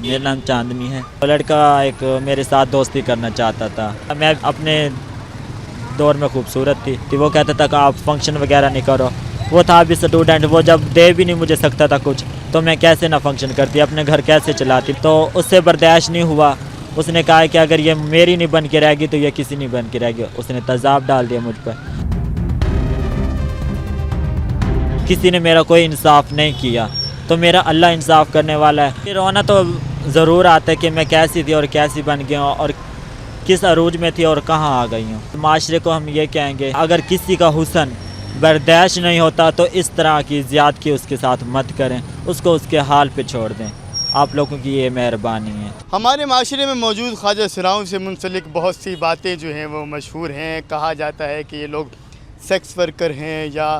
میرا نام چاندنی ہے. وہ لڑکا ایک میرے ساتھ دوستی کرنا چاہتا تھا. میں اپنے دور میں خوبصورت تھی. وہ کہتا تھا کہ آپ فنکشن وغیرہ نہیں کرو. وہ تھا بھی اسٹوڈنٹ. وہ جب دے بھی نہیں مجھے سکتا تھا کچھ, تو میں کیسے نہ فنکشن کرتی, اپنے گھر کیسے چلاتی. تو اس سے برداشت نہیں ہوا. اس نے کہا کہ اگر یہ میری نہیں بن کے رہے گی تو یہ کسی نہیں بن کے رہے گی. اس نے تیزاب ڈال دیا مجھ پر. کسی نے میرا کوئی انصاف نہیں کیا, تو میرا اللہ انصاف کرنے والا ہے. یہ رونا تو ضرور آتا ہے کہ میں کیسی تھی اور کیسی بن گئی ہوں, اور کس عروج میں تھی اور کہاں آ گئی ہوں. معاشرے کو ہم یہ کہیں گے, اگر کسی کا حسن برداشت نہیں ہوتا تو اس طرح کی زیادتی اس کے ساتھ مت کریں, اس کو اس کے حال پہ چھوڑ دیں. آپ لوگوں کی یہ مہربانی ہے. ہمارے معاشرے میں موجود خواجہ سراؤں سے منسلک بہت سی باتیں جو ہیں وہ مشہور ہیں. کہا جاتا ہے کہ یہ لوگ سیکس ورکر ہیں یا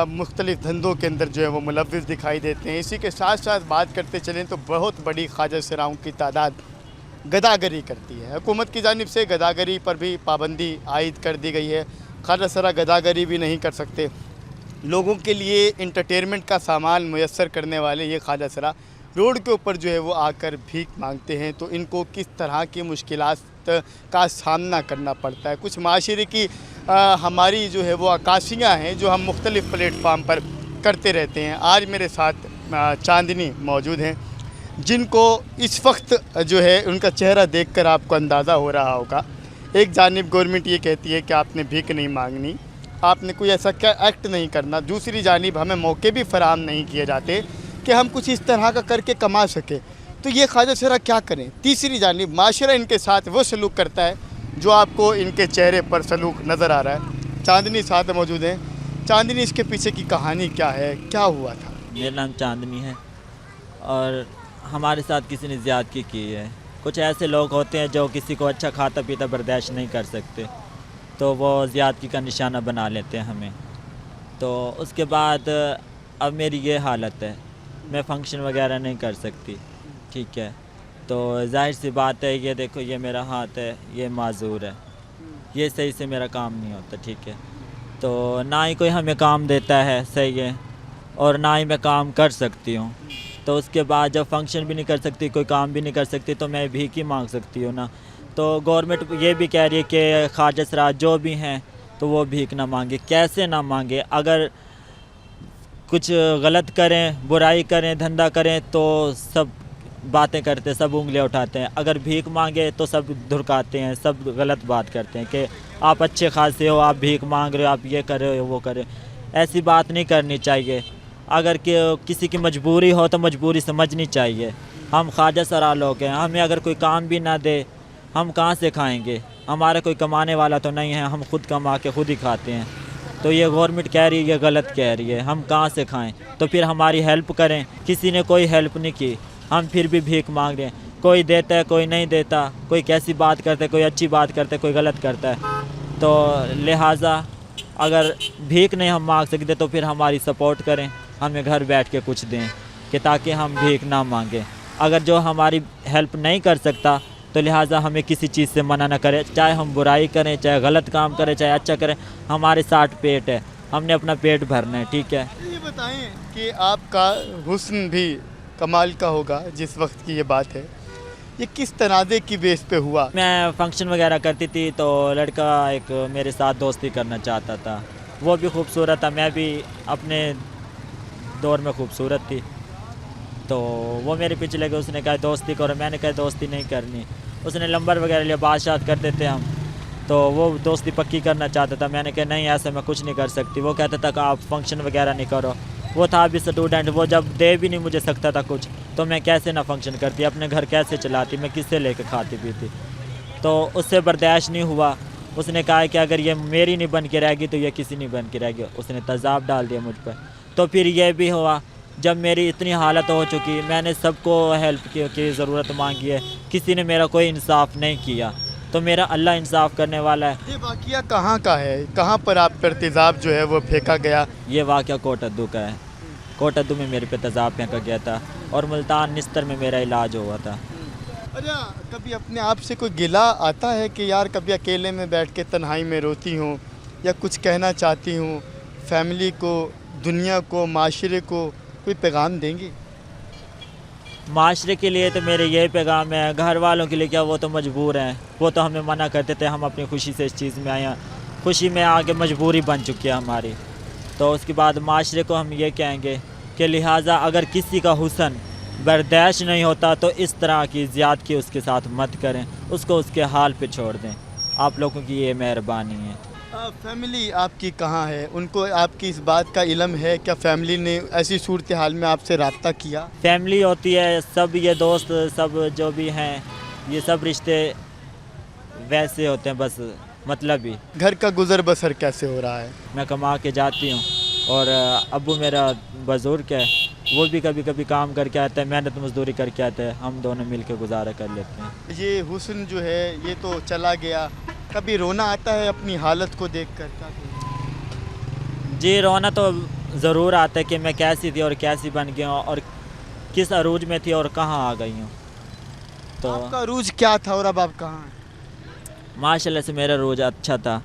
مختلف دھندوں کے اندر جو ہے وہ ملوث دکھائی دیتے ہیں. اسی کے ساتھ ساتھ بات کرتے چلیں تو بہت بڑی خواجہ سراؤں کی تعداد گداگری کرتی ہے. حکومت کی جانب سے گداگری پر بھی پابندی عائد کر دی گئی ہے. خواجہ سرا گداگری بھی نہیں کر سکتے. لوگوں کے لیے انٹرٹینمنٹ کا سامان میسر کرنے والے یہ خواجہ سرا روڈ کے اوپر جو ہے وہ آ کر بھیک مانگتے ہیں, تو ان کو کس طرح کی مشکلات کا سامنا کرنا پڑتا ہے. کچھ معاشرے کی ہماری جو ہے وہ عکاسیاں ہیں جو ہم مختلف پلیٹ فارم پر کرتے رہتے ہیں. آج میرے ساتھ چاندنی موجود ہیں, جن کو اس وقت جو ہے ان کا چہرہ دیکھ کر آپ کو اندازہ ہو رہا ہوگا. ایک جانب گورنمنٹ یہ کہتی ہے کہ آپ نے بھیک نہیں مانگنی, آپ نے کوئی ایسا کیا ایکٹ نہیں کرنا. دوسری جانب ہمیں موقع بھی فراہم نہیں کیے جاتے کہ ہم کچھ اس طرح کا کر کے کما سکیں. تو یہ خواجہ سرا کیا کریں. تیسری جانب معاشرہ ان کے ساتھ وہ سلوک کرتا ہے جو آپ کو ان کے چہرے پر سلوک نظر آ رہا ہے. چاندنی ساتھ موجود ہیں. چاندنی, اس کے پیچھے کی کہانی کیا ہے, کیا ہوا تھا؟ میرا نام چاندنی ہے, اور ہمارے ساتھ کسی نے زیادتی کی ہے. کچھ ایسے لوگ ہوتے ہیں جو کسی کو اچھا کھاتا پیتا برداشت نہیں کر سکتے, تو وہ زیادتی کا نشانہ بنا لیتے ہیں ہمیں. تو اس کے بعد اب میری یہ حالت ہے, میں فنکشن وغیرہ نہیں کر سکتی. ٹھیک ہے, تو ظاہر سی بات ہے, یہ دیکھو یہ میرا ہاتھ ہے, یہ معذور ہے, یہ صحیح سے میرا کام نہیں ہوتا. ٹھیک ہے, تو نہ ہی کوئی ہمیں کام دیتا ہے صحیح ہے, اور نہ ہی میں کام کر سکتی ہوں. تو اس کے بعد جب فنکشن بھی نہیں کر سکتی, کوئی کام بھی نہیں کر سکتی, تو میں بھیک ہی مانگ سکتی ہوں نا. تو گورنمنٹ یہ بھی کہہ رہی ہے کہ خواجہ سرا جو بھی ہیں تو وہ بھیک نہ مانگے. کیسے نہ مانگے؟ اگر کچھ غلط کریں, برائی کریں, دھندا کریں تو سب باتیں کرتے, سب انگلیاں اٹھاتے ہیں. اگر بھیک مانگے تو سب دھرکاتے ہیں, سب غلط بات کرتے ہیں کہ آپ اچھے خاصے ہو, آپ بھیک مانگ رہے ہو, آپ یہ کر رہے ہو, وہ کر رہے ہو. ایسی بات نہیں کرنی چاہیے. اگر کہ کسی کی مجبوری ہو تو مجبوری سمجھنی چاہیے. ہم خواجہ سرا لوگ ہیں, ہمیں اگر کوئی کام بھی نہ دے ہم کہاں سے کھائیں گے؟ ہمارا کوئی کمانے والا تو نہیں ہے, ہم خود کما کے خود ہی کھاتے ہیں. تو یہ گورنمنٹ کہہ رہی ہے, یہ غلط کہہ رہی ہے, ہم کہاں سے کھائیں؟ تو پھر ہماری ہیلپ کریں. کسی نے کوئی ہیلپ نہیں کی, ہم پھر بھی بھیک مانگ رہے ہیں. کوئی دیتا ہے, کوئی نہیں دیتا, کوئی کیسی بات کرتا ہے, کوئی اچھی بات کرتا ہے, کوئی غلط کرتا ہے. تو لہٰذا اگر بھیک نہیں ہم مانگ سکتے تو پھر ہماری سپورٹ کریں, ہمیں گھر بیٹھ کے کچھ دیں کہ تاکہ ہم بھیک نہ مانگیں. اگر جو ہماری ہیلپ نہیں کر سکتا تو لہٰذا ہمیں کسی چیز سے منع نہ کرے, چاہے ہم برائی کریں, چاہے غلط کام کریں, چاہے اچھا کریں. ہمارے 60 پیٹ ہے, ہم نے اپنا پیٹ بھرنا ہے. ٹھیک ہے, یہ بتائیں کہ آپ کا حسن بھی کمال کا ہوگا جس وقت کی یہ بات ہے, یہ کس تنازع کی بیس پہ ہوا؟ میں فنکشن وغیرہ کرتی تھی تو لڑکا ایک میرے ساتھ دوستی کرنا چاہتا تھا. وہ بھی خوبصورت تھا, میں بھی اپنے دور میں خوبصورت تھی. تو وہ میرے پیچھے لگے, اس نے کہا دوستی کرو. میں نے کہا دوستی نہیں کرنی. اس نے نمبر وغیرہ لیا, بات کرتے تھے ہم, تو وہ دوستی پکی کرنا چاہتا تھا. میں نے کہا نہیں, ایسے میں کچھ نہیں کر سکتی. وہ کہتا تھا کہ آپ فنکشن وغیرہ نہیں کرو. وہ تھا بھی اسٹوڈنٹ. وہ جب دے بھی نہیں مجھے سکتا تھا کچھ, تو میں کیسے نہ فنکشن کرتی, اپنے گھر کیسے چلاتی, میں کس سے لے کے کھاتی پیتی. تو اس سے برداشت نہیں ہوا. اس نے کہا کہ اگر یہ میری نہیں بن کے رہے گی تو یہ کسی نہیں بن کے رہے گی. اس نے تیزاب ڈال دیا مجھ پر. تو پھر یہ بھی ہوا, جب میری اتنی حالت ہو چکی, میں نے سب کو ہیلپ کی ضرورت مانگی ہے, کسی نے میرا کوئی انصاف نہیں کیا. تو میرا اللہ انصاف کرنے والا ہے. یہ واقعہ کہاں کا ہے, کہاں پر آپ پر تیزاب جو ہے وہ پھینکا گیا؟ یہ واقعہ کوٹدو کا ہے. کوٹدو میں میرے پہ تیزاب پھینکا گیا تھا, اور ملتان نستر میں میرا علاج ہوا تھا. اچھا, کبھی اپنے آپ سے کوئی گلہ آتا ہے کہ یار کبھی اکیلے میں بیٹھ کے تنہائی میں روتی ہوں, یا کچھ کہنا چاہتی ہوں فیملی کو, دنیا کو, معاشرے کو, کوئی پیغام دیں گی؟ معاشرے کے لیے تو میرے یہی پیغام ہے، گھر والوں کے لیے کیا، وہ تو مجبور ہیں، وہ تو ہمیں منع کرتے تھے، ہم اپنی خوشی سے اس چیز میں آئے ہیں، خوشی میں آ کے مجبوری بن چکی ہے ہماری. تو اس کے بعد معاشرے کو ہم یہ کہیں گے کہ لہٰذا اگر کسی کا حسن برداشت نہیں ہوتا تو اس طرح کی زیادتی اس کے ساتھ مت کریں، اس کو اس کے حال پہ چھوڑ دیں. آپ لوگوں کی یہ مہربانی ہے. فیملی آپ کی کہاں ہے؟ ان کو آپ کی اس بات کا علم ہے؟ کیا فیملی نے ایسی صورتحال میں آپ سے رابطہ کیا؟ فیملی ہوتی ہے، سب یہ دوست سب جو بھی ہیں، یہ سب رشتے ویسے ہوتے ہیں، بس مطلب ہی. گھر کا گزر بسر کیسے ہو رہا ہے؟ میں کما کے جاتی ہوں اور ابو میرا بزرگ ہے، وہ بھی کبھی کبھی کام کر کے آتا ہے، محنت مزدوری کر کے آتا ہے، ہم دونوں مل کے گزارا کر لیتے ہیں. یہ حسن جو ہے یہ تو چلا گیا، کبھی رونا آتا ہے اپنی حالت کو دیکھ کر؟ جی رونا تو ضرور آتا ہے کہ میں کیسی تھی اور کیسی بن گئی ہوں اور کس عروج میں تھی اور کہاں آ گئی ہوں. تو آپ کا عروج کیا تھا اور اب آپ کہاں ہیں؟ ماشاء اللہ سے میرا روز اچھا تھا،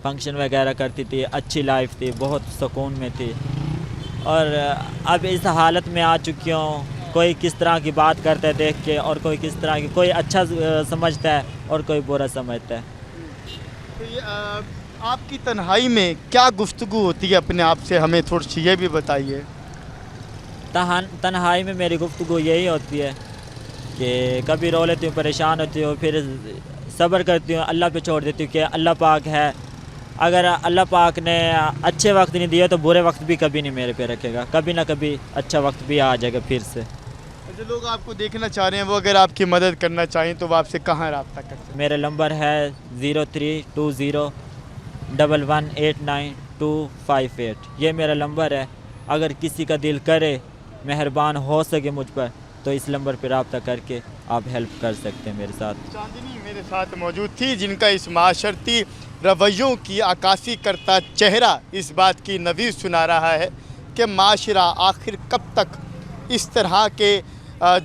فنکشن وغیرہ کرتی تھی، اچھی لائف تھی، بہت سکون میں تھی. اور اب اس حالت میں آ چکی ہوں، کوئی کس طرح کی بات کرتا ہے دیکھ کے، اور کوئی کس طرح کی، کوئی اچھا سمجھتا ہے اور کوئی برا سمجھتا ہے. تو یہ آپ کی تنہائی میں کیا گفتگو ہوتی ہے اپنے آپ سے؟ ہمیں تھوڑی سی یہ بھی بتائیے. تنہائی میں میری گفتگو یہی ہوتی ہے کہ کبھی رو لیتی ہوں، پریشان ہوتی ہوں، پھر صبر کرتی ہوں، اللہ پہ چھوڑ دیتی ہوں کہ اللہ پاک ہے، اگر اللہ پاک نے اچھے وقت نہیں دیے تو برے وقت بھی کبھی نہیں میرے پہ رکھے گا، کبھی نہ کبھی اچھا وقت بھی آ جائے گا پھر سے. جو لوگ آپ کو دیکھنا چاہ رہے ہیں وہ اگر آپ کی مدد کرنا چاہیں تو وہ آپ سے کہاں رابطہ کر سکتے ہیں؟ میرا نمبر ہے 0320118928، یہ میرا نمبر ہے. اگر کسی کا دل کرے، مہربان ہو سکے مجھ پر، تو اس نمبر پہ رابطہ کر کے آپ ہیلپ کر سکتے ہیں میرے ساتھ. چاندنی میرے ساتھ موجود تھی جن کا اس معاشرتی رویوں کی عکاسی کرتا چہرہ اس بات کی نوید سنا رہا ہے کہ معاشرہ آخر کب تک اس طرح کے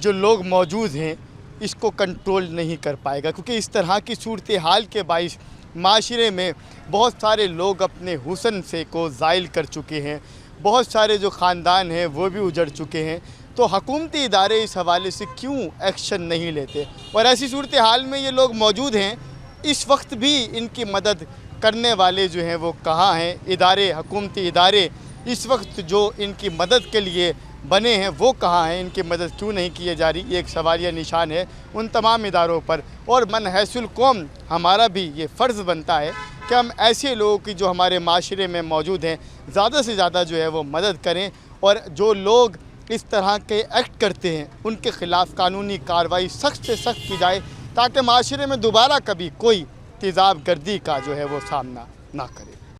جو لوگ موجود ہیں اس کو کنٹرول نہیں کر پائے گا، کیونکہ اس طرح کی صورتحال کے باعث معاشرے میں بہت سارے لوگ اپنے حسن سے کو زائل کر چکے ہیں، بہت سارے جو خاندان ہیں وہ بھی اجڑ چکے ہیں. تو حکومتی ادارے اس حوالے سے کیوں ایکشن نہیں لیتے؟ اور ایسی صورتحال میں یہ لوگ موجود ہیں، اس وقت بھی ان کی مدد کرنے والے جو ہیں وہ کہاں ہیں؟ ادارے، حکومتی ادارے اس وقت جو ان کی مدد کے لیے بنے ہیں وہ کہاں ہیں؟ ان کی مدد کیوں نہیں کی جا رہی؟ یہ ایک سوالیہ نشان ہے ان تمام اداروں پر. اور من حیث القوم ہمارا بھی یہ فرض بنتا ہے کہ ہم ایسے لوگوں کی جو ہمارے معاشرے میں موجود ہیں زیادہ سے زیادہ جو ہے وہ مدد کریں، اور جو لوگ اس طرح کے ایکٹ کرتے ہیں ان کے خلاف قانونی کارروائی سخت سے سخت کی جائے تاکہ معاشرے میں دوبارہ کبھی کوئی تیزاب گردی کا جو ہے وہ سامنا نہ کرے.